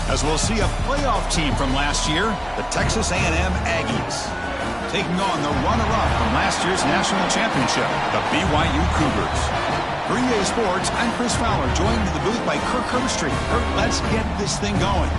As we'll see a playoff team from last year, the Texas A&M Aggies, taking on the runner-up from last year's national championship, the BYU Cougars. For EA Sports, I'm Chris Fowler, joined in the booth by Kirk Herbstreit. Kirk, let's get this thing going.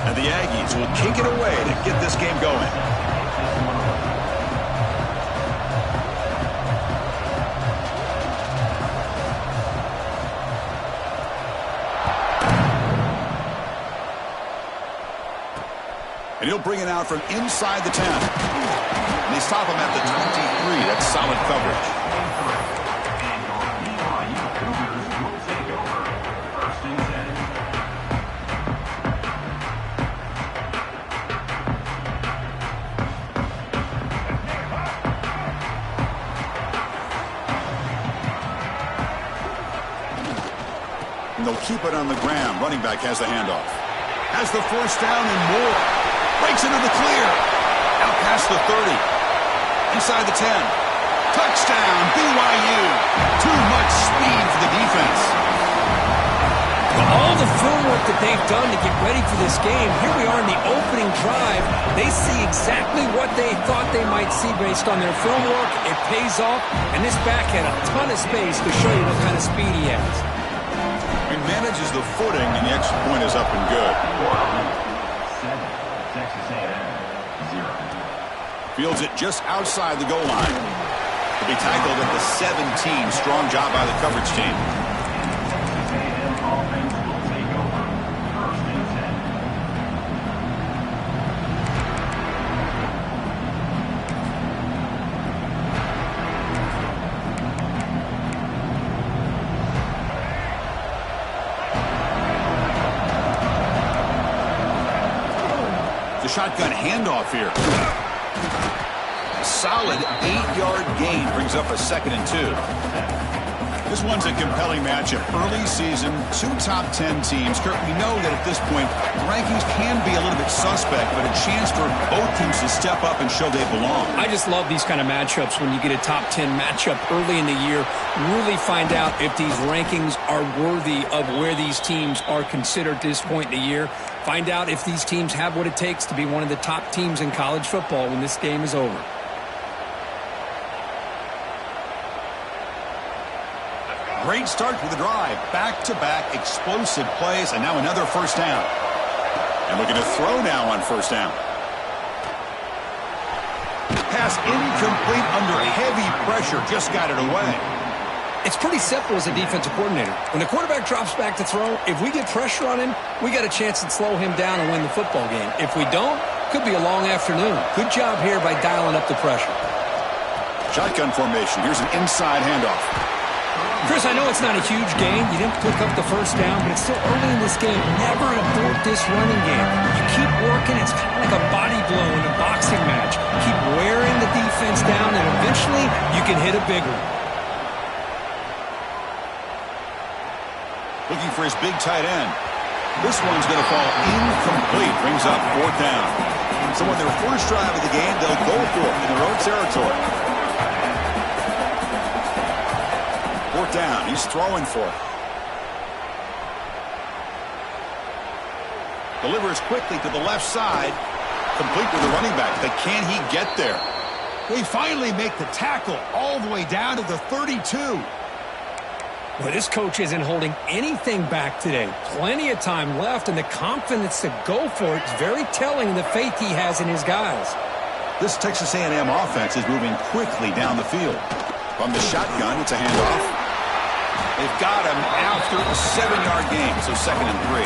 And the Aggies will kick it away to get this game going. And he'll bring it out from inside the 10. And they stop him at the 23. That's solid coverage. And they'll keep it on the ground. Running back has the handoff. Has the first down and more. Breaks into the clear. Out past the 30. Inside the 10. Touchdown, BYU. Too much speed for the defense. Well, all the film work that they've done to get ready for this game, here we are in the opening drive. They see exactly what they thought they might see based on their film work. It pays off, and this back had a ton of space to show you what kind of speed he has. He manages the footing, and the extra point is up and good. 7, Texas A&M, 0. Fields it just outside the goal line. To be tackled at the 17. Strong job by the coverage team. Texas A&M offense will take over. 1st and 10. The shotgun handoff here. A solid 8-yard gain brings up a 2nd and 2. This one's a compelling matchup. Early season, 2 top 10 teams. Kirk, we know that at this point, the rankings can be a little bit suspect, but a chance for both teams to step up and show they belong. I just love these kind of matchups when you get a top 10 matchup early in the year. Really find out if these rankings are worthy of where these teams are considered at this point in the year. Find out if these teams have what it takes to be one of the top teams in college football when this game is over. Great start to the drive. Back-to-back explosive plays, and now another first down. And looking to throw now on first down. Pass incomplete under heavy pressure. Just got it away. It's pretty simple as a defensive coordinator. When the quarterback drops back to throw, if we get pressure on him, we got a chance to slow him down and win the football game. If we don't, could be a long afternoon. Good job here by dialing up the pressure. Shotgun formation. Here's an inside handoff. Chris, I know it's not a huge gain. You didn't pick up the first down, but it's still early in this game. Never abort this running game. You keep working. It's kind of like a body blow in a boxing match. Keep wearing the defense down, and eventually you can hit a big one. Looking for his big tight end. This one's going to fall incomplete. Brings up 4th down. So on their first drive of the game, they'll go for it in their own territory. 4th down. He's throwing for it. Delivers quickly to the left side. Complete with the running back. But can he get there? They finally make the tackle all the way down to the 32. Well, this coach isn't holding anything back today. Plenty of time left, and the confidence to go for it is very telling in the faith he has in his guys. This Texas A&M offense is moving quickly down the field. From the shotgun, it's a handoff. They've got him after a 7-yard gain, so 2nd and 3.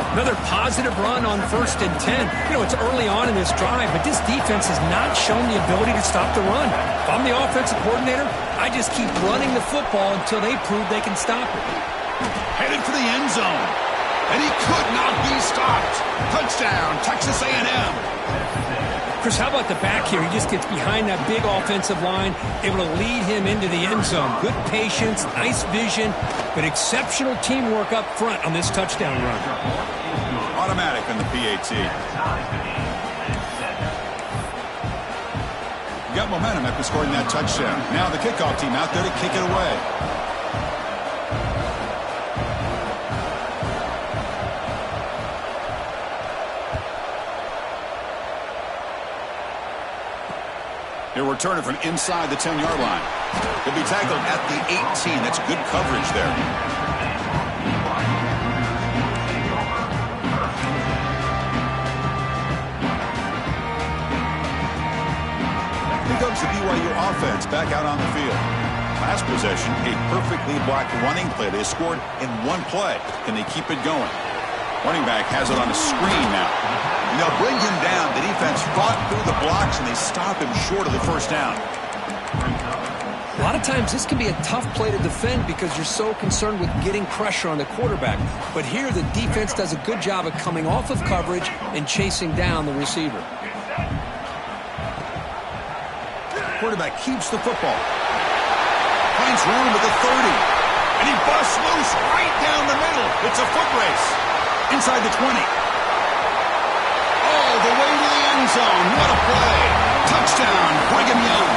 Another positive run on 1st and 10. You know, it's early on in this drive, but this defense has not shown the ability to stop the run. If I'm the offensive coordinator, I just keep running the football until they prove they can stop it. Headed for the end zone. And he could not be stopped. Touchdown, Chris, how about the back here? He just gets behind that big offensive line, able to lead him into the end zone. Good patience, nice vision, but exceptional teamwork up front on this touchdown run. Automatic on the PAT. You got momentum after scoring that touchdown. Now the kickoff team out there to kick it away. He'll return it from inside the 10-yard line. He'll be tackled at the 18. That's good coverage there. Here comes the BYU offense back out on the field. Last possession, a perfectly blocked running play. They scored in one play. Can they keep it going? Running back has it on a screen now. They'll bring him down. The defense fought through the blocks, and they stop him short of the first down. A lot of times this can be a tough play to defend because you're so concerned with getting pressure on the quarterback. But here the defense does a good job of coming off of coverage and chasing down the receiver. Quarterback keeps the football. Finds room at the 30. And he busts loose right down the middle. It's a foot race. Inside the 20. All the way to the end zone. What a play. Touchdown, Brigham Young.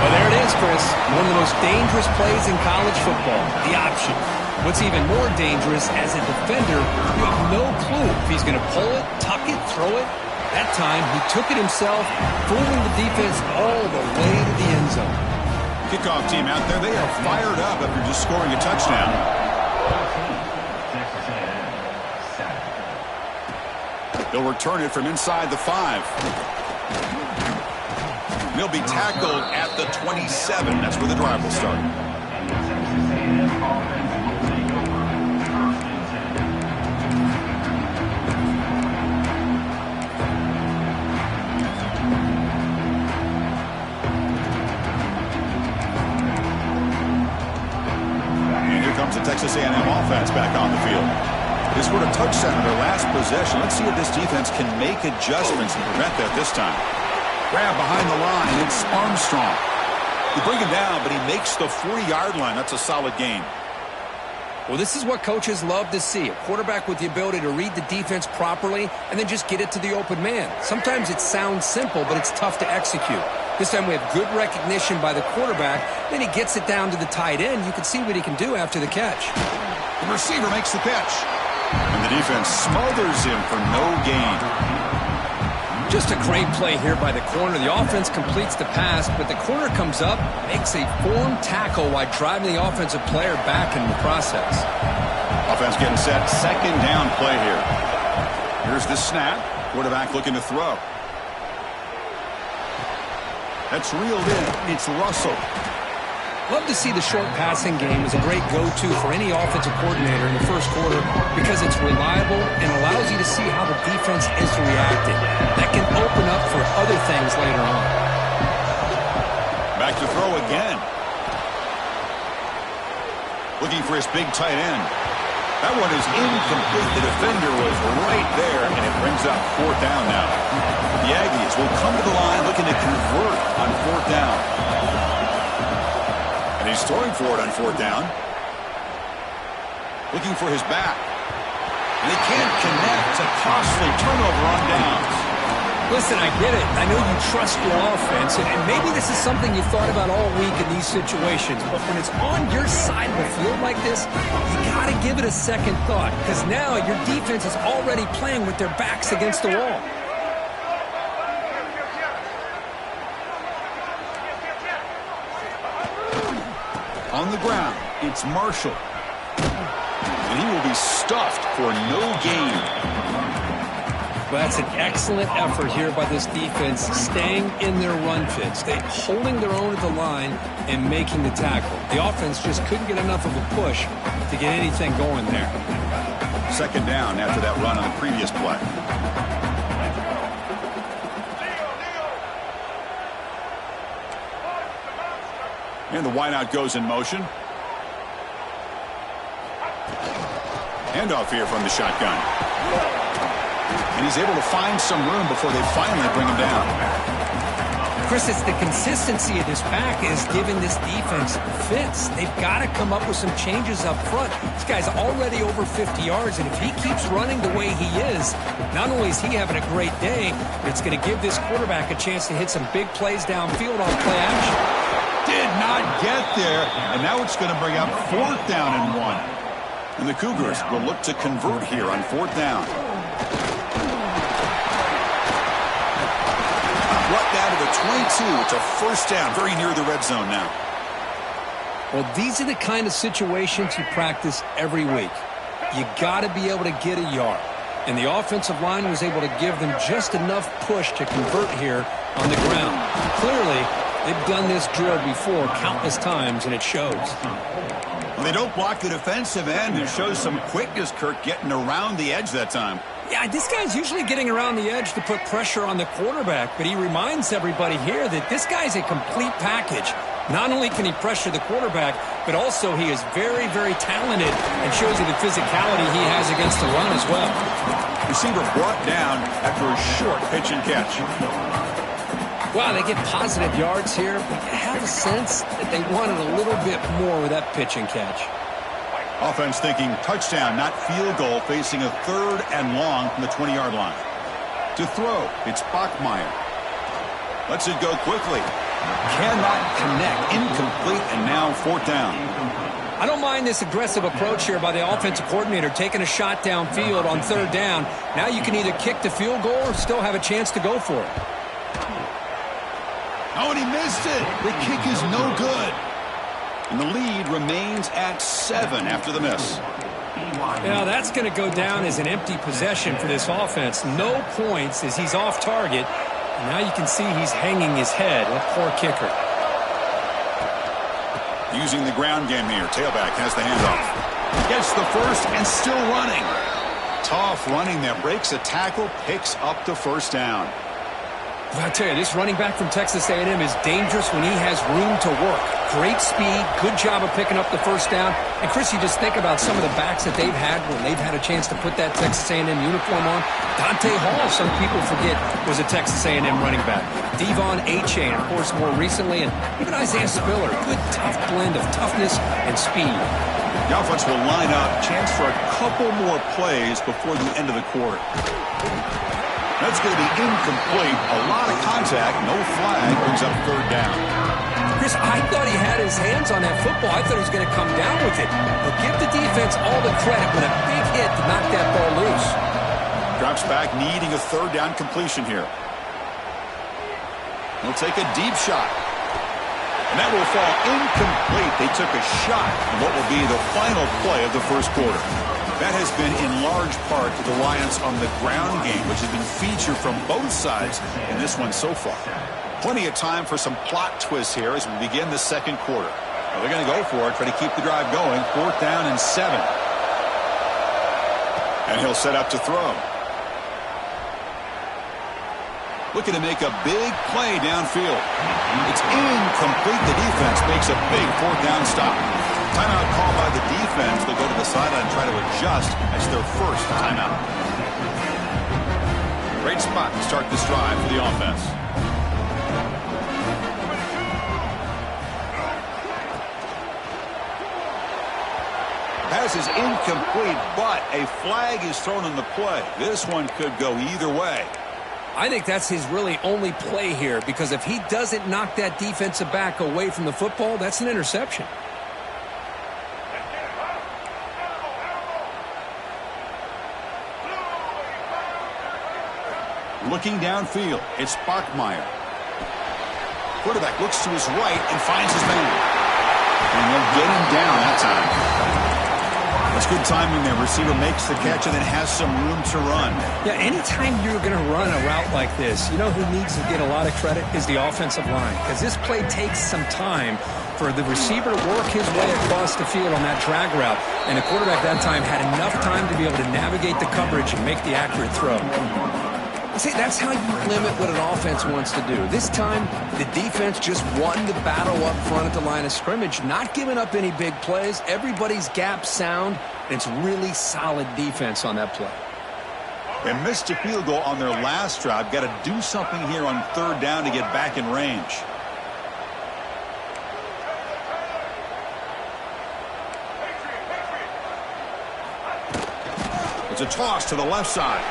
Well, there it is, Chris. One of the most dangerous plays in college football. The option. What's even more dangerous, as a defender, you have no clue if he's going to pull it, tuck it, throw it. That time, he took it himself, fooling the defense all the way to the end zone. Kickoff team out there. They are fired up after just scoring a touchdown. They'll return it from inside the 5. They'll be tackled at the 27. That's where the drive will start. And here comes the Texas A&M offense back on the field. They scored a touchdown in their last possession. Let's see if this defense can make adjustments and prevent that this time. Grab behind the line. It's Armstrong. They bring him down, but he makes the 40-yard line. That's a solid gain. Well, this is what coaches love to see. A quarterback with the ability to read the defense properly and then just get it to the open man. Sometimes it sounds simple, but it's tough to execute. This time we have good recognition by the quarterback. Then he gets it down to the tight end. You can see what he can do after the catch. The receiver makes the catch. And the defense smothers him for no gain. Just a great play here by the corner. The offense completes the pass, but the corner comes up, makes a form tackle while driving the offensive player back in the process. Offense getting set. Second down play here. Here's the snap. Quarterback looking to throw. That's reeled in. It's Russell. Love to see the short passing game as a great go-to for any offensive coordinator in the first quarter because it's reliable and allows you to see how the defense is reacting. That can open up for other things later on. Back to throw again. Looking for his big tight end. That one is incomplete. The defender was right there, and it brings up fourth down now. The Aggies will come to the line looking to convert on fourth down. And he's throwing for it on fourth down. Looking for his back. And he can't connect. A costly turnover on downs. Listen, I get it. I know you trust your offense, and maybe this is something you thought about all week in these situations. But when it's on your side of the field like this, you got to give it a second thought because now your defense is already playing with their backs against the wall. On the ground, it's Marshall. And he will be stuffed for no gain. Well, that's an excellent effort here by this defense, staying in their run fits. They're holding their own at the line and making the tackle. The offense just couldn't get enough of a push to get anything going there. Second down after that run on the previous play. And the wideout goes in motion. Handoff here from the shotgun. And he He's able to find some room before they finally bring him down. Chris, it's the consistency of this back is giving this defense fits. They've got to come up with some changes up front. This guy's already over 50 yards, and if he keeps running the way he is, not only is he having a great day, but it's going to give this quarterback a chance to hit some big plays downfield on play action. Did not get there, and now it's going to bring up 4th down and 1. And the Cougars will look to convert here on 4th down. Brought down to the 22. It's a 1st down, very near the red zone now. Well, these are the kind of situations you practice every week. You got to be able to get a yard. And the offensive line was able to give them just enough push to convert here on the ground. Clearly, they've done this drill before countless times, and it shows. Well, they don't block the defensive end. It shows some quickness, Kirk, getting around the edge that time. Yeah, this guy's usually getting around the edge to put pressure on the quarterback, but he reminds everybody here that this guy's a complete package. Not only can he pressure the quarterback, but also he is very, very talented and shows you the physicality he has against the run as well. Receiver brought down after a short pitch and catch. Wow, they get positive yards here, but you have a sense that they wanted a little bit more with that pitch and catch. Offense thinking touchdown, not field goal, facing a 3rd and long from the 20-yard line. To throw, it's Bachmeier. Lets it go quickly. Cannot connect. Incomplete, and now 4th down. I don't mind this aggressive approach here by the offensive coordinator, taking a shot downfield on 3rd down. Now you can either kick the field goal or still have a chance to go for it. Oh, and he missed it. The kick is no good. And the lead remains at 7 after the miss. Now that's going to go down as an empty possession for this offense. No points as he's off target. And now you can see he's hanging his head. A poor kicker. Using the ground game here. Tailback has the handoff. Gets the first and still running. Tough running that breaks a tackle, picks up the 1st down. I tell you, this running back from Texas A&M is dangerous when he has room to work. Great speed, good job of picking up the 1st down. And, Chris, you just think about some of the backs that they've had when they've had a chance to put that Texas A&M uniform on. Dante Hall, some people forget, was a Texas A&M running back. Devon Achane, of course, more recently. And even Isaiah Spiller, good, tough blend of toughness and speed. The offense will line up. Chance for a couple more plays before the end of the quarter. That's going to be incomplete. A lot of contact. No flag. Brings up 3rd down. Chris, I thought he had his hands on that football. I thought he was going to come down with it. But give the defense all the credit with a big hit to knock that ball loose. Drops back, needing a 3rd down completion here. He'll take a deep shot. And that will fall incomplete. They took a shot on what will be the final play of the 1st quarter. That has been in large part the reliance on the ground game, which has been featured from both sides in this one so far. Plenty of time for some plot twists here as we begin the 2nd quarter. Well, they're going to go for it, try to keep the drive going. 4th down and 7. And he'll set up to throw. Looking to make a big play downfield. It's incomplete. The defense makes a big 4th down stop. Timeout called by the defense. They'll go to the sideline and try to adjust as their 1st timeout. Great spot to start this drive for the offense. Pass is incomplete, but a flag is thrown in the play. This one could go either way. I think that's his really only play here, because if he doesn't knock that defensive back away from the football, that's an interception. Looking downfield, it's Bachmeier. Quarterback looks to his right and finds his man. And they'll get him down that time. That's good timing there. Receiver makes the catch and then has some room to run. Yeah, anytime you're going to run a route like this, you know who needs to get a lot of credit is the offensive line, because this play takes some time for the receiver to work his way across the field on that drag route. And the quarterback that time had enough time to be able to navigate the coverage and make the accurate throw. See, that's how you limit what an offense wants to do. This time, the defense just won the battle up front at the line of scrimmage, not giving up any big plays. Everybody's gap sound. It's really solid defense on that play. They missed a field goal on their last drive. Got to do something here on third down to get back in range. It's a toss to the left side.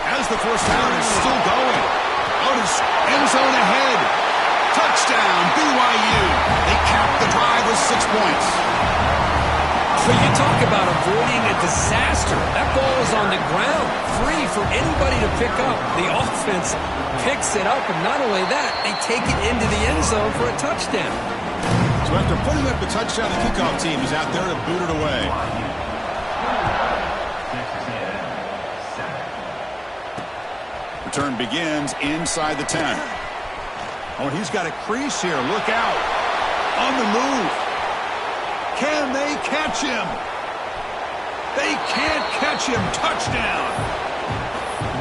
As the first down is still going. Out is end zone ahead. Touchdown, BYU. They capped the drive with 6 points. So you talk about avoiding a disaster. That ball is on the ground, free for anybody to pick up. The offense picks it up, and not only that, they take it into the end zone for a touchdown. So after putting up the touchdown, the kickoff team is out there to boot it away. Return begins inside the 10. Oh, he's got a crease here. Look out. On the move. Can they catch him? They can't catch him. Touchdown.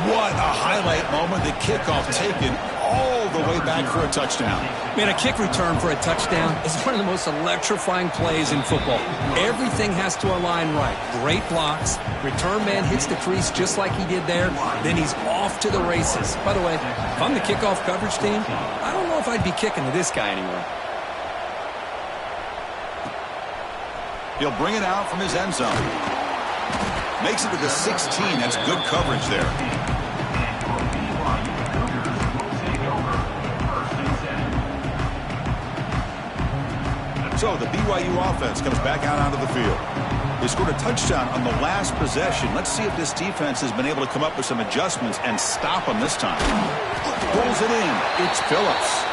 What a highlight moment. The kickoff taken all the way back for a touchdown. Man, a kick return for a touchdown is one of the most electrifying plays in football. Everything has to align right. Great blocks. Return man hits the crease just like he did there. Then he's off to the races. By the way, if I'm the kickoff coverage team, I don't know if I'd be kicking to this guy anymore. He'll bring it out from his end zone. Makes it to the 16. That's good coverage there. So the BYU offense comes back out onto the field. They scored a touchdown on the last possession. Let's see if this defense has been able to come up with some adjustments and stop them this time. Pulls it in. It's Phillips.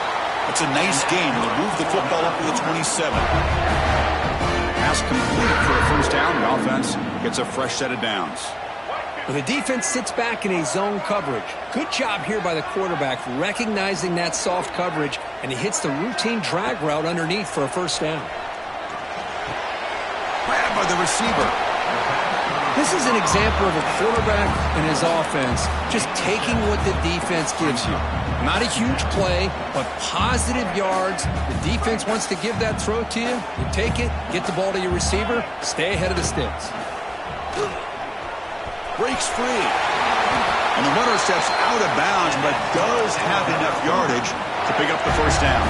It's a nice game. They'll move the football up to the 27. Pass complete for a first down. The offense gets a fresh set of downs. Well, the defense sits back in a zone coverage. Good job here by the quarterback recognizing that soft coverage, and he hits the routine drag route underneath for a first down. Grabbed by the receiver. This is an example of a quarterback and his offense just taking what the defense gives you. Not a huge play, but positive yards. The defense wants to give that throw to you. You take it, get the ball to your receiver, stay ahead of the sticks. Breaks free. And the runner steps out of bounds, but does have enough yardage to pick up the first down.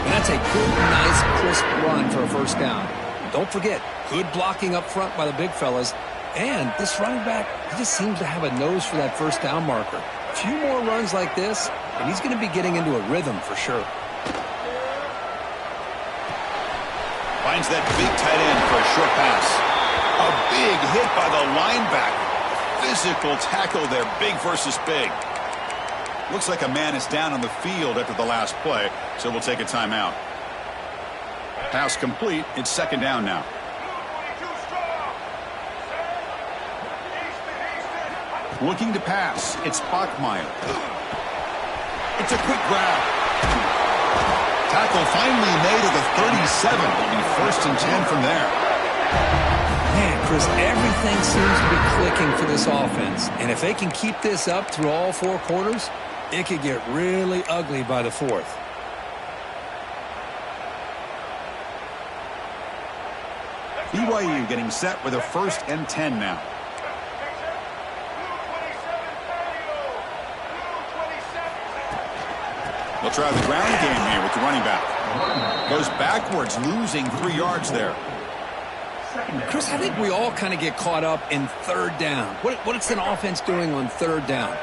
And that's a good, nice, crisp run for a first down. Don't forget, good blocking up front by the big fellas. And this running back, he just seems to have a nose for that first down marker. A few more runs like this, and he's going to be getting into a rhythm for sure. Finds that big tight end for a short pass. A big hit by the linebacker. Physical tackle there, big versus big. Looks like a man is down on the field after the last play, so we'll take a timeout. Pass complete. It's second down now. Looking to pass. It's Bachmeier. It's a quick grab. Tackle finally made at the 37. It'll be first and 10 from there. Man, Chris, everything seems to be clicking for this offense. And if they can keep this up through all four quarters, it could get really ugly by the fourth. BYU getting set with a first and 10 now. They'll try the ground game here with the running back. Goes backwards, losing 3 yards there. Chris, I think we all kind of get caught up in third down. What's an offense doing on third down?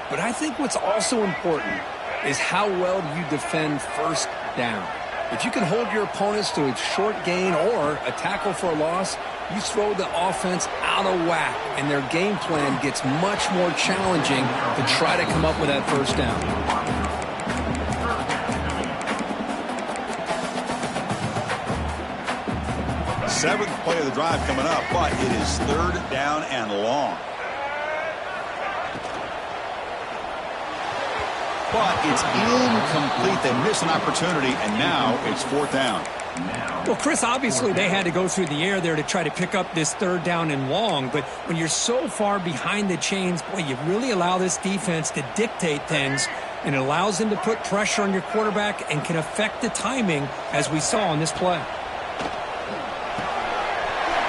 But I think what's also important is how well you defend first down. If you can hold your opponents to a short gain or a tackle for a loss, you throw the offense out of whack, and their game plan gets much more challenging to try to come up with that first down. Seventh play of the drive coming up, but it is third down and long. But it's incomplete. They miss an opportunity, and now it's fourth down. Well, Chris, obviously they had to go through the air there to try to pick up this third down and long, but when you're so far behind the chains, boy, you really allow this defense to dictate things, and it allows them to put pressure on your quarterback and can affect the timing, as we saw on this play.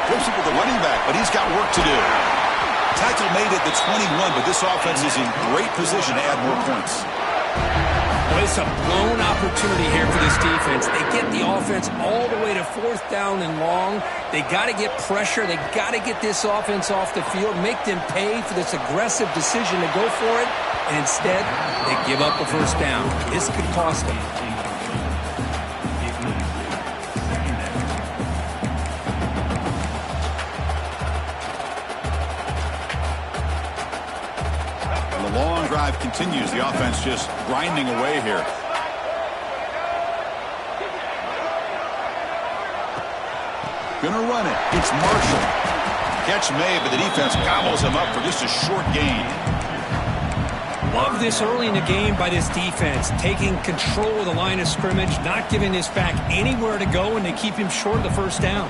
Flips it with the running back, but he's got work to do. Tackle made at the 21, but this offense is in great position to add more points. Well, it's a blown opportunity here for this defense. They get the offense all the way to 4th down and long. They got to get pressure. They got to get this offense off the field, make them pay for this aggressive decision to go for it, and instead, they give up a 1st down. This could cost them. The long drive continues. The offense just grinding away here. Gonna run it. It's Marshall. Catch made, but the defense gobbles him up for just a short gain. Love this early in the game by this defense, taking control of the line of scrimmage, not giving this back anywhere to go, and they keep him short of the 1st down.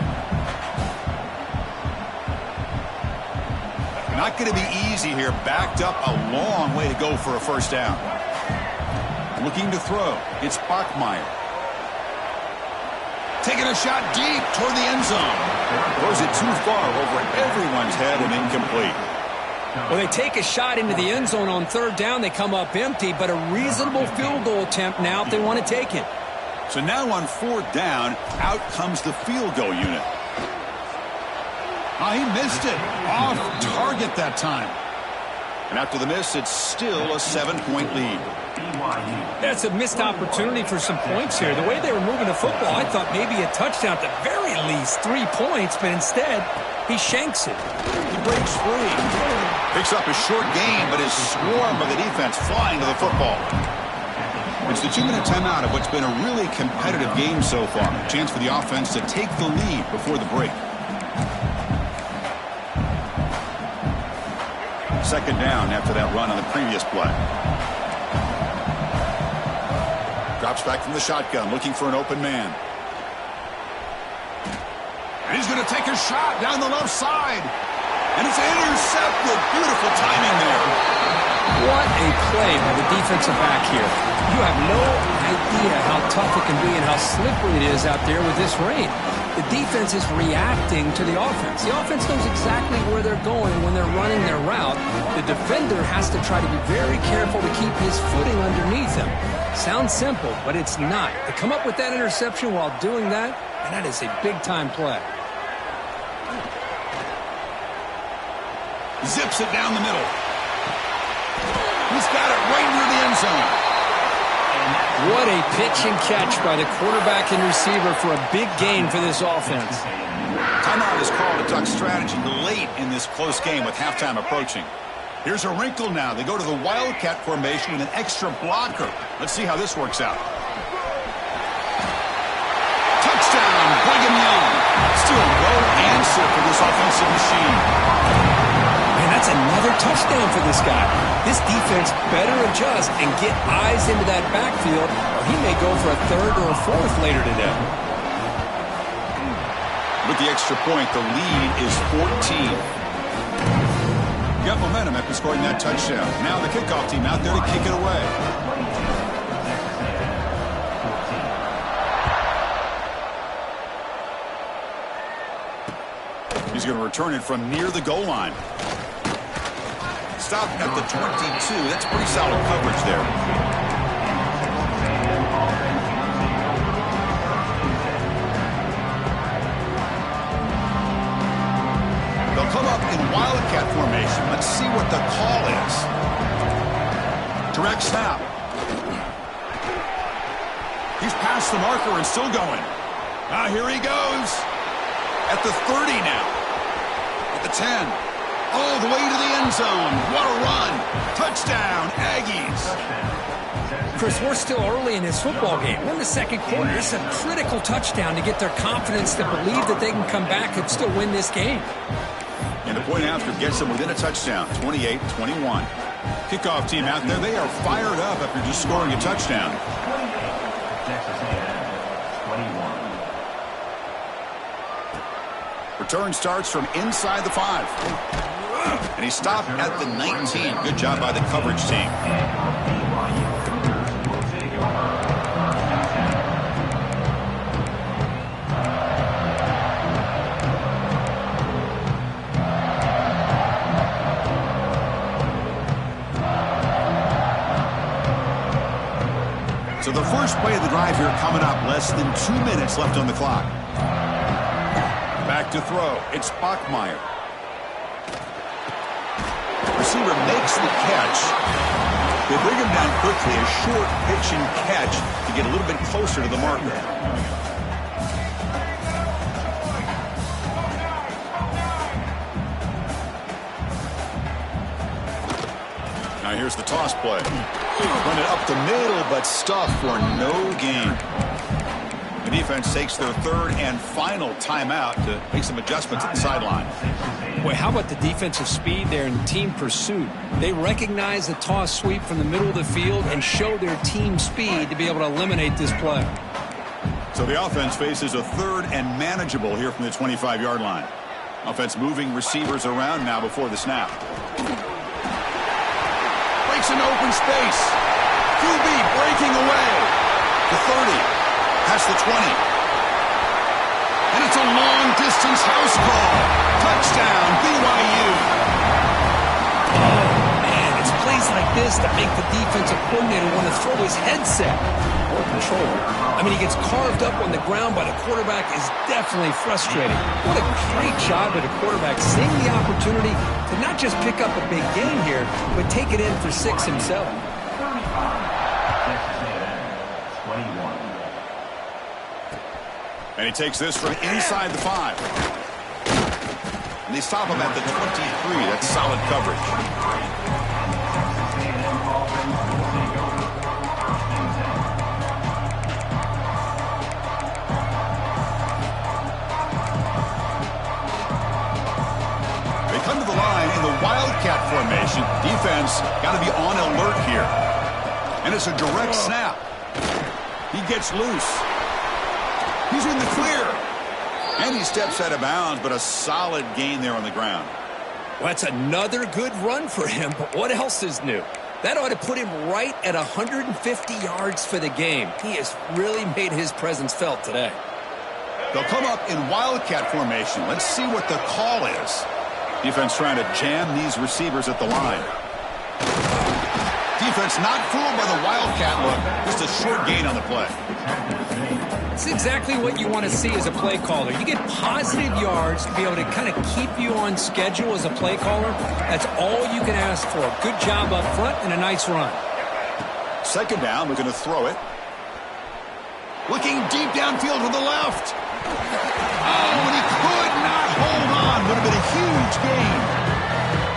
Not going to be easy here. Backed up a long way to go for a 1st down. Looking to throw. It's Bachmeier. Taking a shot deep toward the end zone. Throws it too far over everyone's head and incomplete. Well, they take a shot into the end zone on 3rd down. They come up empty, but a reasonable field goal attempt now if they want to take it. So now on 4th down, out comes the field goal unit. Oh, he missed it. Off target that time. And after the miss, it's still a 7-point lead. That's a missed opportunity for some points here. The way they were moving the football, I thought maybe a touchdown, at the very least 3 points, but instead, he shanks it. He breaks free. Picks up a short gain, but is swarmed by the defense flying to the football. It's the 2-minute timeout of what's been a really competitive game so far. A chance for the offense to take the lead before the break. 2nd down after that run on the previous play. Drops back from the shotgun, looking for an open man. And he's going to take a shot down the left side. And it's intercepted. Beautiful timing there. What a play by the defensive back here. You have no idea how tough it can be and how slippery it is out there with this rain. The defense is reacting to the offense. The offense knows exactly where they're going when they're running their route. The defender has to try to be very careful to keep his footing underneath him. Sounds simple, but it's not. To come up with that interception while doing that, and that is a big-time play. Zips it down the middle. He's got it right near the end zone. What a pitch and catch by the quarterback and receiver for a big gain for this offense. Timeout is called to duck strategy late in this close game with halftime approaching. Here's a wrinkle now. They go to the Wildcat formation with an extra blocker. Let's see how this works out. Touchdown, Brigham Young. Still no answer for this offensive machine. Man, that's another touchdown for this guy. This defense better adjust and get eyes into that backfield, or he may go for a 3rd or a 4th later today. With the extra point, the lead is 14. Got momentum after scoring that touchdown. Now the kickoff team out there to kick it away. He's going to return it from near the goal line. Stopped at the 22. That's pretty solid coverage there. They'll come up in Wildcat formation. Let's see what the call is. Direct snap. He's past the marker and still going. Here he goes. At the 30 now. At the 10. All the way to the end zone. What a run. Touchdown, Aggies. Chris, we're still early in this football game. We're in the 2nd quarter. This is a critical touchdown to get their confidence to believe that they can come back and still win this game. And the point after gets them within a touchdown, 28-21. Kickoff team out there, they are fired up after just scoring a touchdown. Return starts from inside the 5. And he stopped at the 19. Good job by the coverage team. So the first play of the drive here coming up. Less than 2 minutes left on the clock. Back to throw. It's Bachmeier. Receiver makes the catch. They bring him down quickly. A short pitch and catch to get a little bit closer to the marker. Now here's the toss play. Run it up the middle, but stuffed for no gain. The defense takes their third and final timeout to make some adjustments at the sideline. Boy, how about the defensive speed there and team pursuit? They recognize the toss sweep from the middle of the field and show their team speed to be able to eliminate this play. So the offense faces a third and manageable here from the 25-yard line. Offense moving receivers around now before the snap. Breaks into open space. QB breaking away. The 30. Past the 20. And it's a long-distance house call. Touchdown, BYU. Oh, man, it's plays like this that make the defensive coordinator want to throw his headset or controller. I mean, he gets carved up on the ground by the quarterback is definitely frustrating. What a great job by the quarterback seeing the opportunity to not just pick up a big gain here, but take it in for 6 himself. 21. And he takes this from inside the 5. And they stop him at the 23. That's solid coverage. They come to the line in the Wildcat formation. Defense got to be on alert here. And it's a direct snap. He gets loose. He's in the clear. And he steps out of bounds, but a solid gain there on the ground. Well, that's another good run for him, but what else is new? That ought to put him right at 150 yards for the game. He has really made his presence felt today. They'll come up in Wildcat formation. Let's see what the call is. Defense trying to jam these receivers at the line. Defense not fooled by the Wildcat look. Just a short gain on the play. It's exactly what you want to see as a play caller. You get positive yards to be able to kind of keep you on schedule as a play caller. That's all you can ask for. Good job up front and a nice run. Second down, we're going to throw it. Looking deep downfield to the left. Oh, and he could not hold on. Would have been a huge gain.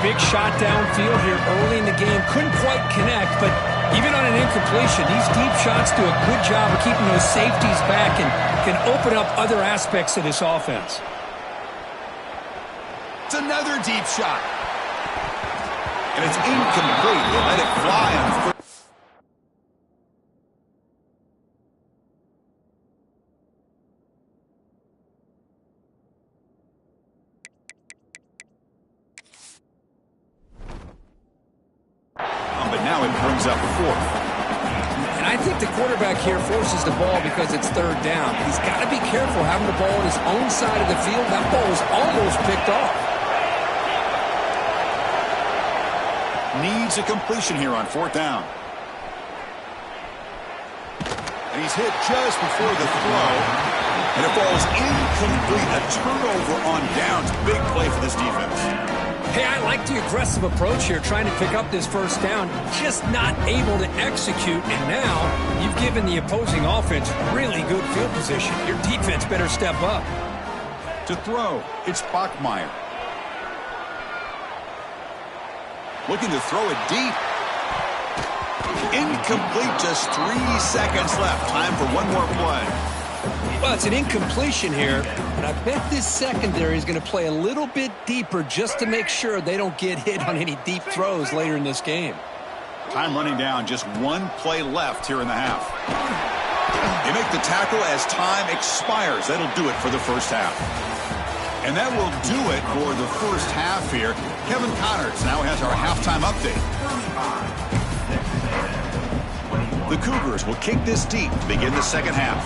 Big shot downfield here early in the game. Couldn't quite connect, but even on an incompletion, these deep shots do a good job of keeping those safeties back and can open up other aspects of this offense. It's another deep shot. And it's incomplete. They let it fly on first. But now it brings up 4th. And I think the quarterback here forces the ball because it's third down. He's got to be careful having the ball on his own side of the field. That ball was almost picked off. Needs a completion here on 4th down. And he's hit just before the throw. And it falls incomplete. A turnover on downs. Big play for this defense. Hey, I like the aggressive approach here, trying to pick up this first down, just not able to execute, and now you've given the opposing offense really good field position. Your defense better step up. To throw, it's Bachmeier. Looking to throw it deep. Incomplete, just 3 seconds left. Time for one more play. Well, it's an incompletion here, but I bet this secondary is going to play a little bit deeper just to make sure they don't get hit on any deep throws later in this game. Time running down, just 1 play left here in the half. They make the tackle as time expires. That'll do it for the first half. And that will do it for the first half here. Kevin Connors now has our halftime update. The Cougars will kick this deep to begin the second half.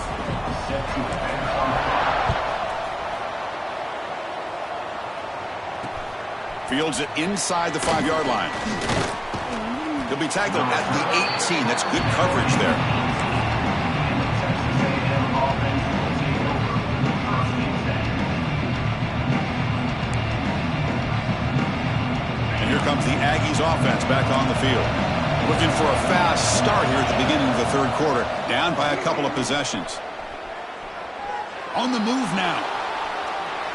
Fields it inside the 5-yard line. He'll be tackled at the 18. That's good coverage there. comes the Aggies offense back on the field. Looking for a fast start here at the beginning of the third quarter. Down by a couple of possessions. On the move now.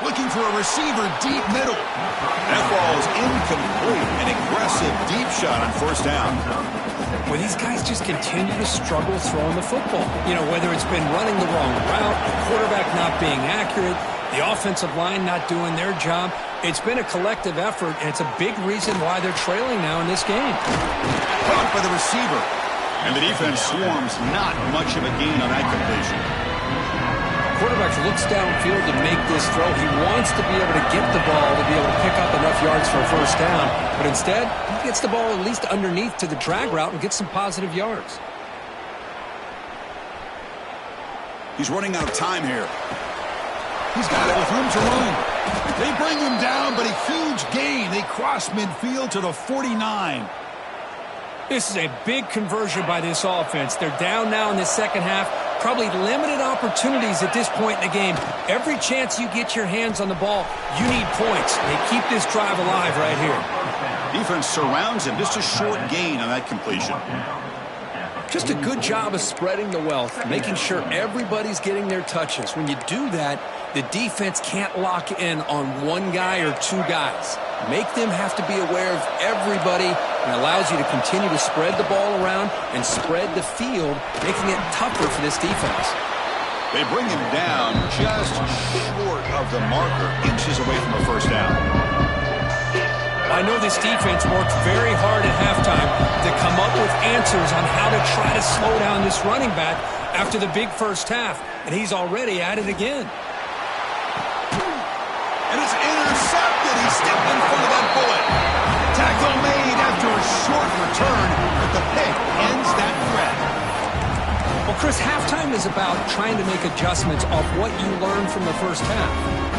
Looking for a receiver deep middle. That ball is incomplete. An aggressive deep shot on first down. Well, these guys just continue to struggle throwing the football. You know, whether it's been running the wrong route, the quarterback not being accurate, the offensive line not doing their job. It's been a collective effort, and it's a big reason why they're trailing now in this game. Caught by the receiver. And the defense swarms not much of a gain on that completion. Quarterback looks downfield to make this throw. He wants to be able to get the ball to be able to pick up enough yards for a first down. But instead, he gets the ball at least underneath to the drag route and gets some positive yards. He's running out of time here. He's got it with room to run. They bring him down, but a huge gain. They cross midfield to the 49. This is a big conversion by this offense. They're down now in the second half. Probably limited opportunities at this point in the game. Every chance you get your hands on the ball, you need points. They keep this drive alive right here. Defense surrounds him. Just a short gain on that completion. Just a good job of spreading the wealth, making sure everybody's getting their touches. When you do that, the defense can't lock in on one guy or two guys. Make them have to be aware of everybody, and allows you to continue to spread the ball around and spread the field, making it tougher for this defense. They bring him down just short of the marker, inches away from a first down. I know this defense worked very hard at halftime to come up with answers on how to try to slow down this running back after the big first half, and he's already at it again. And it's intercepted. He stepped in front of that bullet. Tackle made after a short return, but the pick ends that threat. Well, Chris, halftime is about trying to make adjustments off what you learned from the first half.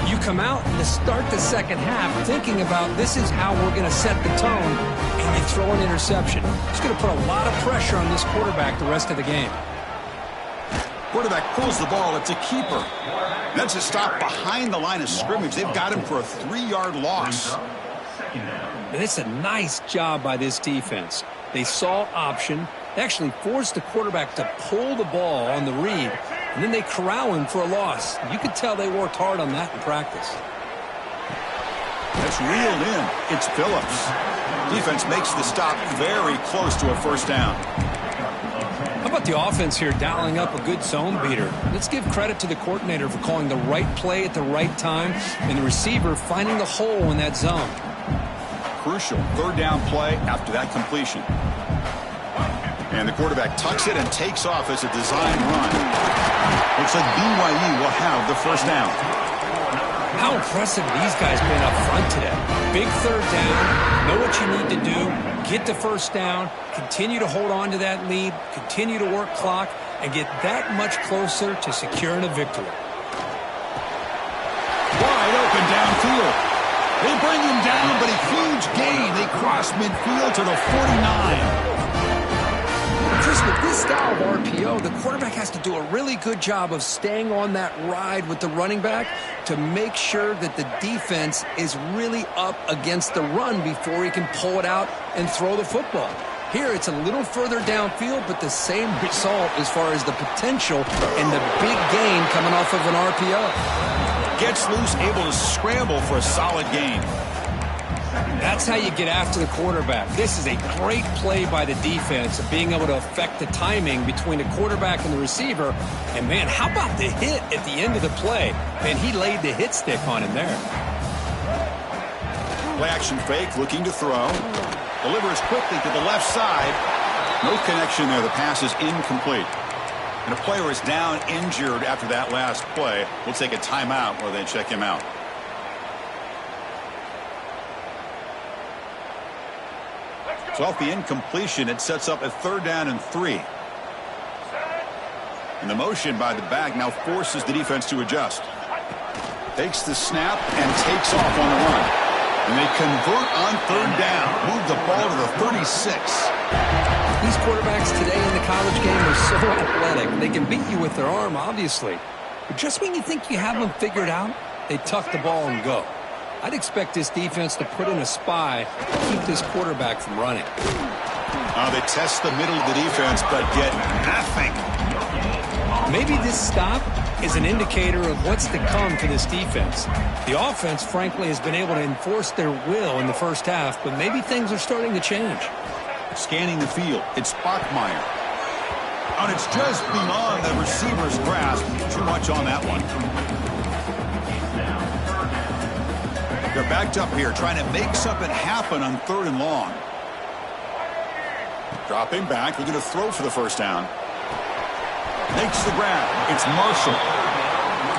You come out to start the second half thinking about this is how we're going to set the tone, and you throw an interception. It's going to put a lot of pressure on this quarterback the rest of the game. Quarterback pulls the ball. It's a keeper. That's a stop behind the line of scrimmage. They've got him for a 3-yard loss. And it's a nice job by this defense. They saw option. They actually forced the quarterback to pull the ball on the read, and then they corral him for a loss. You could tell they worked hard on that in practice. That's reeled in. It's Phillips. Defense makes the stop very close to a first down. How about the offense here dialing up a good zone beater? Let's give credit to the coordinator for calling the right play at the right time and the receiver finding the hole in that zone. Crucial third down play after that completion. And the quarterback tucks it and takes off as a design run. Looks like BYU will have the first down. How impressive these guys been up front today. Big third down, know what you need to do, get the first down, continue to hold on to that lead, continue to work clock, and get that much closer to securing a victory. Wide open downfield. They bring him down, but a huge gain. They cross midfield to the 49. Chris, with this style of RPO, the quarterback has to do a really good job of staying on that ride with the running back to make sure that the defense is really up against the run before he can pull it out and throw the football. Here, it's a little further downfield, but the same result as far as the potential and the big gain coming off of an RPO. Gets loose, able to scramble for a solid gain. That's how you get after the quarterback. This is a great play by the defense of being able to affect the timing between the quarterback and the receiver. And, man, how about the hit at the end of the play? Man, he laid the hit stick on him there. Play action fake, looking to throw. Delivers quickly to the left side. No connection there. The pass is incomplete. And a player is down injured after that last play. We'll take a timeout while they check him out. So off the incompletion, it sets up a third down and 3. And the motion by the back now forces the defense to adjust. Takes the snap and takes off on the run. And they convert on third down. Move the ball to the 36. These quarterbacks today in the college game are so athletic. They can beat you with their arm, obviously. But just when you think you have them figured out, they tuck the ball and go. I'd expect this defense to put in a spy to keep this quarterback from running. They test the middle of the defense, but get nothing. Maybe this stop is an indicator of what's to come to this defense. The offense, frankly, has been able to enforce their will in the first half, but maybe things are starting to change. Scanning the field, it's Bachmeier. And it's just beyond the receiver's grasp. Too much on that one. They're backed up here, trying to make something happen on 3rd and long. Dropping back, they're going to throw for the first down. Makes the grab. It's Marshall.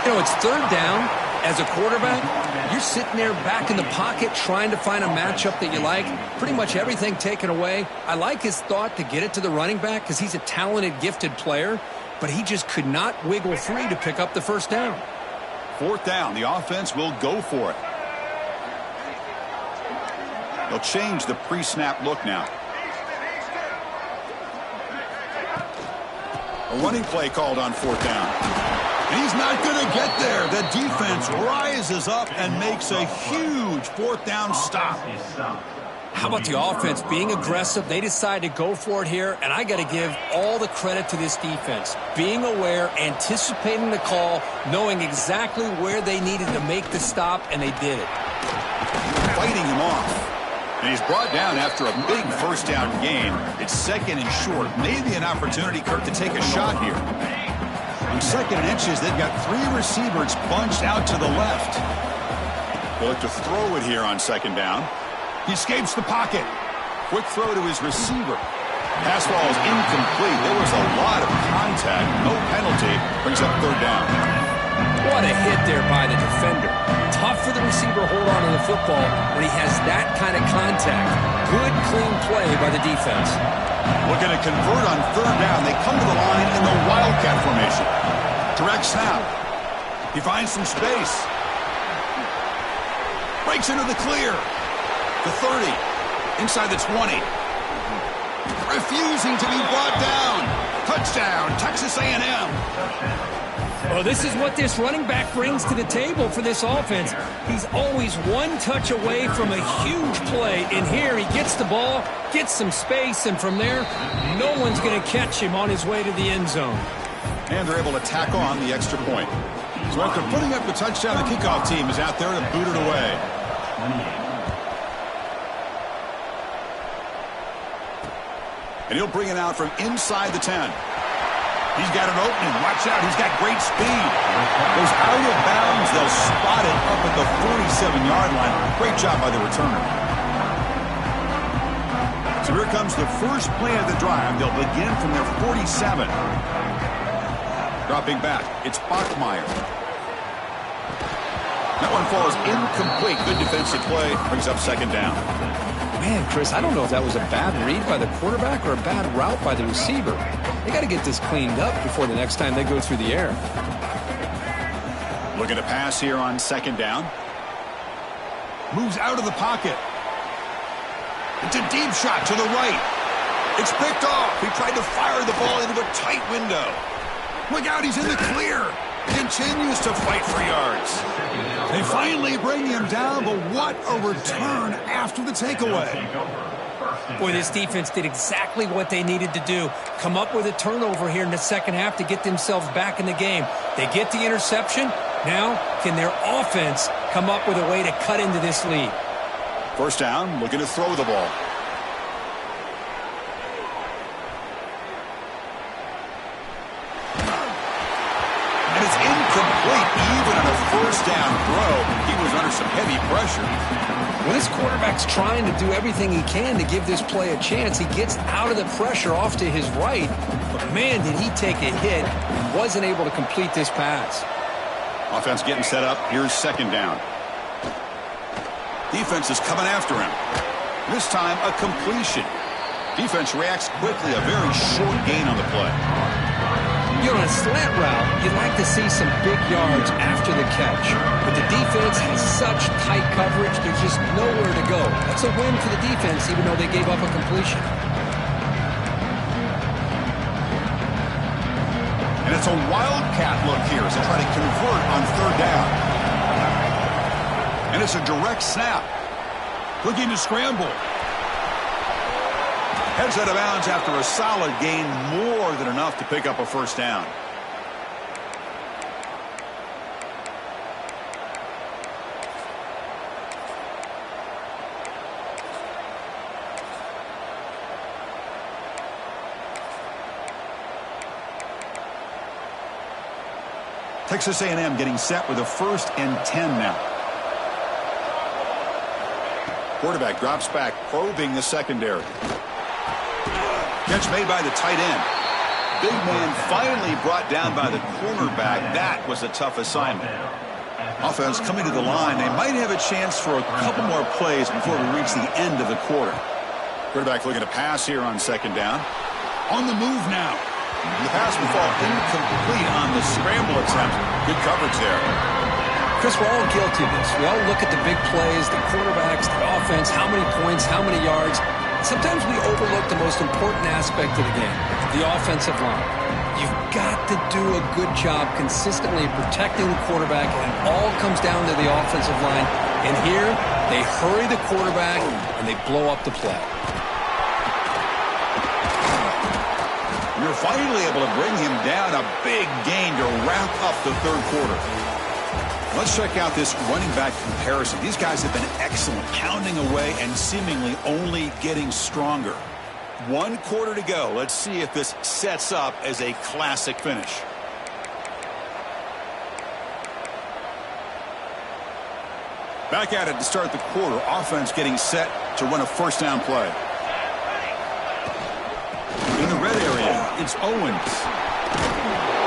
You know, it's 3rd down. As a quarterback, you're sitting there back in the pocket trying to find a matchup that you like. Pretty much everything taken away. I like his thought to get it to the running back because he's a talented, gifted player, but he just could not wiggle free to pick up the first down. 4th down. The offense will go for it. They'll change the pre-snap look now. A running play called on 4th down. And he's not going to get there. The defense rises up and makes a huge 4th down stop. How about the offense being aggressive? They decide to go for it here, and I got to give all the credit to this defense. Being aware, anticipating the call, knowing exactly where they needed to make the stop, and they did it. Fighting him off. And he's brought down after a big first down gain. It's 2nd and short. Maybe an opportunity, Kirk, to take a shot here. On 2nd and inches, they've got 3 receivers bunched out to the left. They'll look to throw it here on 2nd down. He escapes the pocket. Quick throw to his receiver. Pass ball is incomplete. There was a lot of contact. No penalty. Brings up 3rd down. What a hit there by the defender. Tough for the receiver to hold on to the football when he has that kind of contact. Good, clean play by the defense. Looking to convert on 3rd down. They come to the line in the Wildcat formation. Direct snap. He finds some space. Breaks into the clear. The 30. Inside the 20. Refusing to be brought down. Touchdown, Texas A&M. Well, this is what this running back brings to the table for this offense. He's always one touch away from a huge play. And here he gets the ball, gets some space, and from there, no one's going to catch him on his way to the end zone. And they're able to tack on the extra point. So after putting up the touchdown, the kickoff team is out there to boot it away. And he'll bring it out from inside the 10. He's got an opening. Watch out. He's got great speed. Goes out of bounds. They'll spot it up at the 47-yard line. Great job by the returner. So here comes the first play of the drive. They'll begin from their 47. Dropping back. It's Bachmeier. That one falls incomplete. Good defensive play. Brings up 2nd down. Man, Chris, I don't know if that was a bad read by the quarterback or a bad route by the receiver. They got to get this cleaned up before the next time they go through the air. Looking to pass here on 2nd down. Moves out of the pocket. It's a deep shot to the right. It's picked off. He tried to fire the ball into a tight window. Look out, he's in the clear. Continues to fight for yards. They finally bring him down, but what a return after the takeaway. Boy, this defense did exactly what they needed to do. Come up with a turnover here in the second half to get themselves back in the game. They get the interception. Now, can their offense come up with a way to cut into this lead? First down, looking to throw the ball. And it's incomplete. Even on a first down throw, he was under some heavy pressure. When this quarterback's trying to do everything he can to give this play a chance, he gets out of the pressure off to his right. But, man, did he take a hit and wasn't able to complete this pass. Offense getting set up. Here's 2nd down. Defense is coming after him. This time, a completion. Defense reacts quickly. A very short gain on the play. You know, on a slant route, you'd like to see some big yards after the catch. But the defense has such tight coverage, there's just nowhere to go. That's a win for the defense, even though they gave up a completion. And it's a wildcat look here as they try to convert on 3rd down. And it's a direct snap. Looking to scramble. Heads out of bounds after a solid gain, more than enough to pick up a first down. Texas A&M getting set with a 1st and 10 now. Quarterback drops back, probing the secondary. Catch made by the tight end. Big man finally brought down by the cornerback. That was a tough assignment. Offense coming to the line. They might have a chance for a couple more plays before we reach the end of the quarter. Quarterback looking to pass here on 2nd down. On the move now. The pass will fall incomplete on the scramble attempt. Good coverage there. Chris, we're all guilty of this. We all look at the big plays, the quarterbacks, the offense, how many points, how many yards. Sometimes we overlook the most important aspect of the game, the offensive line. You've got to do a good job consistently protecting the quarterback, and it all comes down to the offensive line. And here, they hurry the quarterback, and they blow up the play. You're finally able to bring him down. A big gain to wrap up the 3rd quarter. Let's check out this running back comparison. These guys have been excellent, pounding away and seemingly only getting stronger. 1 quarter to go. Let's see if this sets up as a classic finish. Back at it to start the quarter. Offense getting set to run a 1st down play. In the red area, it's Owens.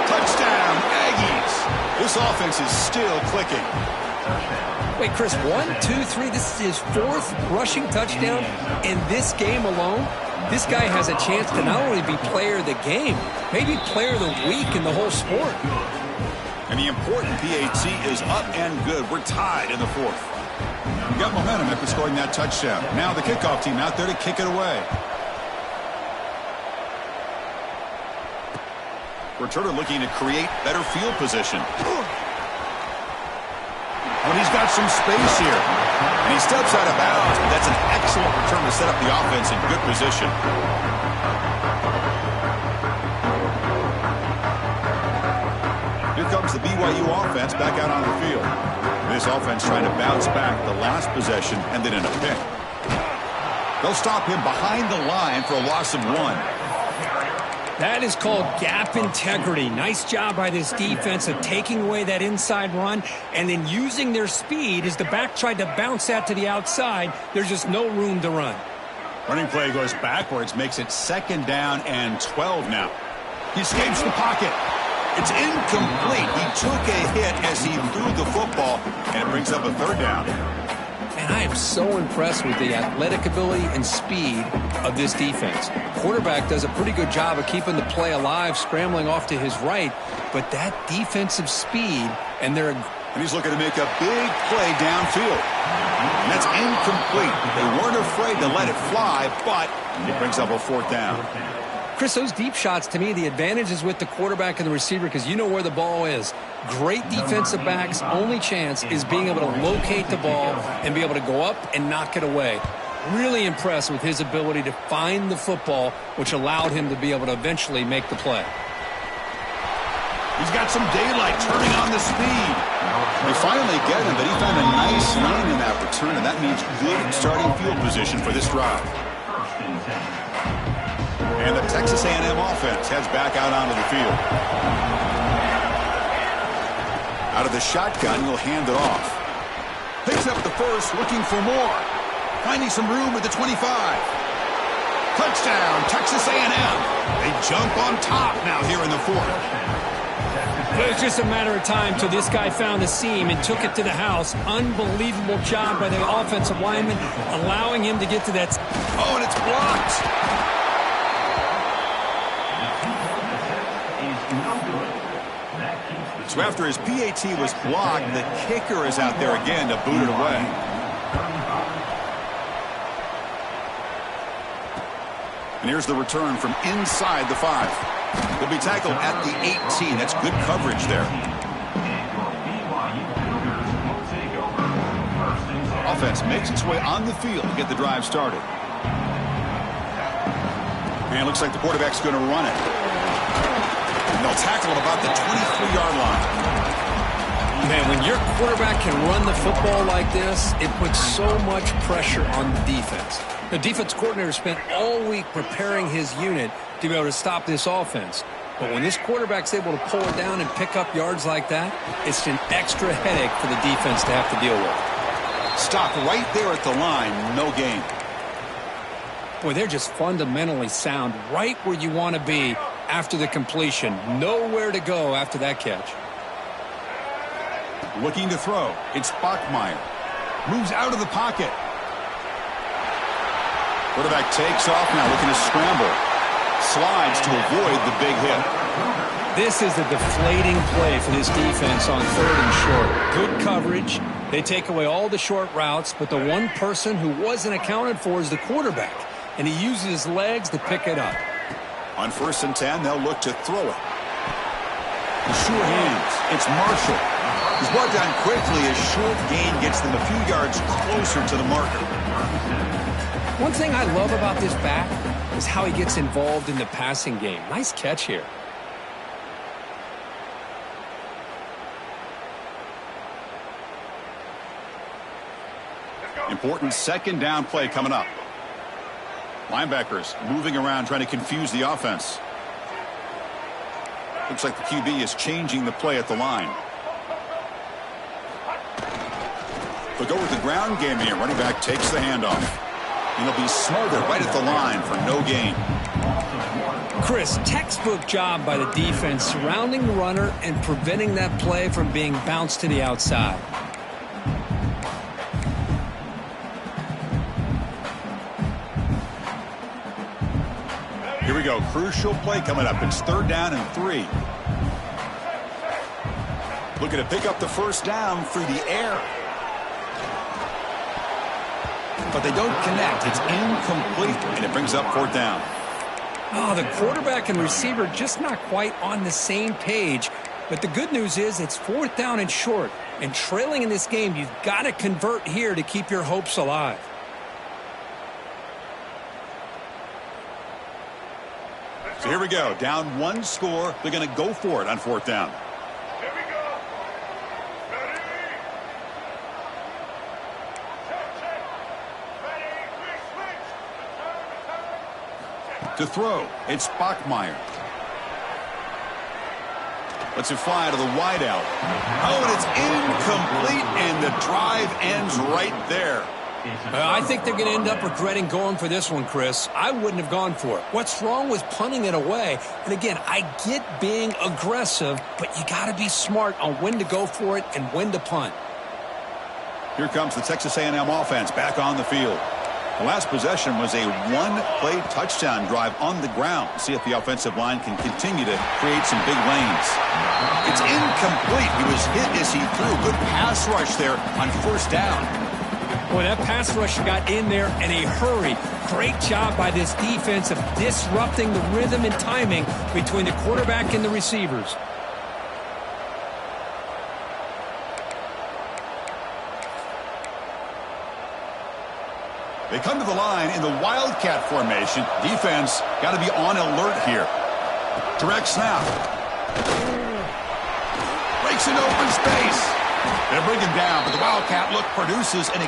Touchdown, Aggies. This offense is still clicking. Wait, Chris, 1, 2, 3. This is his 4th rushing touchdown in this game alone. This guy has a chance to not only be player of the game, maybe player of the week in the whole sport. And the important PAT is up and good. We're tied in the 4th. We got momentum after scoring that touchdown. Now the kickoff team out there to kick it away. Returner looking to create better field position. And he's got some space here. And he steps out of bounds, but that's an excellent return to set up the offense in good position. Here comes the BYU offense back out on the field. This offense trying to bounce back the last possession and then in a pick. They'll stop him behind the line for a loss of 1. That is called gap integrity. Nice job by this defense of taking away that inside run and then using their speed as the back tried to bounce that to the outside. There's just no room to run. Running play goes backwards, makes it 2nd down and 12 now. He escapes the pocket. It's incomplete. He took a hit as he threw the football, and it brings up a 3rd down. And I am so impressed with the athletic ability and speed of this defense. Quarterback does a pretty good job of keeping the play alive, scrambling off to his right, but that defensive speed and their... And he's looking to make a big play downfield. And that's incomplete. They weren't afraid to let it fly, but it brings up a 4th down. Chris, those deep shots, to me, the advantage is with the quarterback and the receiver because you know where the ball is. Great defensive backs' only chance is being able to locate the ball and be able to go up and knock it away. Really impressed with his ability to find the football, which allowed him to be able to eventually make the play. He's got some daylight turning on the speed. They finally get him, but he found a nice lane in that return, and that means good starting field position for this drive. And the Texas A&M offense heads back out onto the field. Out of the shotgun, he'll hand it off. Picks up the 1st, looking for more. Finding some room at the 25. Touchdown, Texas A&M. They jump on top now here in the 4th. It was just a matter of time till this guy found the seam and took it to the house. Unbelievable job by the offensive lineman, allowing him to get to that. Oh, and it's blocked. So after his PAT was blocked, the kicker is out there again to boot it away. And here's the return from inside the 5. He'll be tackled at the 18. That's good coverage there. offense makes its way on the field to get the drive started. And it looks like the quarterback's going to run it. And they'll tackle him about the 23-yard line. Man, when your quarterback can run the football like this, it puts so much pressure on the defense. The defense coordinator spent all week preparing his unit to be able to stop this offense. But when this quarterback's able to pull it down and pick up yards like that, it's an extra headache for the defense to have to deal with. Stop right there at the line, no gain. Boy, they're just fundamentally sound right where you want to be after the completion. Nowhere to go after that catch. Looking to throw. It's Bachmeier. Moves out of the pocket. Quarterback takes off now, looking to scramble. Slides to avoid the big hit. This is a deflating play for this defense on 3rd and short. Good coverage. They take away all the short routes, but the one person who wasn't accounted for is the quarterback, and he uses his legs to pick it up. On 1st and 10, they'll look to throw it. The sure hands. It's Marshall. He's brought down quickly as short gain gets them a few yards closer to the marker. One thing I love about this back is how he gets involved in the passing game. Nice catch here. Important 2nd down play coming up. Linebackers moving around trying to confuse the offense. Looks like the QB is changing the play at the line. They'll go with the ground game here. Running back takes the handoff. And he'll be smothered right at the line for no gain. Chris, textbook job by the defense surrounding the runner and preventing that play from being bounced to the outside. Here we go. Crucial play coming up. It's 3rd down and 3. Looking to pick up the 1st down through the air. But they don't connect. It's incomplete, and it brings up 4th down. Oh, the quarterback and receiver just not quite on the same page. But the good news is it's 4th down and short. And trailing in this game, you've got to convert here to keep your hopes alive. So here we go. Down 1 score. They're going to go for it on 4th down. Here we go. Ready? Check. Ready, quick switch. Return. To throw, it's Bachmeier. Lets it fly to the wideout. Oh, and it's incomplete, and the drive ends right there. I think they're going to end up regretting going for this one, Chris. I wouldn't have gone for it. What's wrong with punting it away? And again, I get being aggressive, but you got to be smart on when to go for it and when to punt. Here comes the Texas A&M offense back on the field. The last possession was a 1-play touchdown drive on the ground. See if the offensive line can continue to create some big lanes. It's incomplete. He was hit as he threw. Good pass rush there on 1st down. Boy, that pass rush got in there in a hurry. Great job by this defense of disrupting the rhythm and timing between the quarterback and the receivers. They come to the line in the Wildcat formation. Defense got to be on alert here. Direct snap. Breaks into open space. They bring him down, but the Wildcat look produces an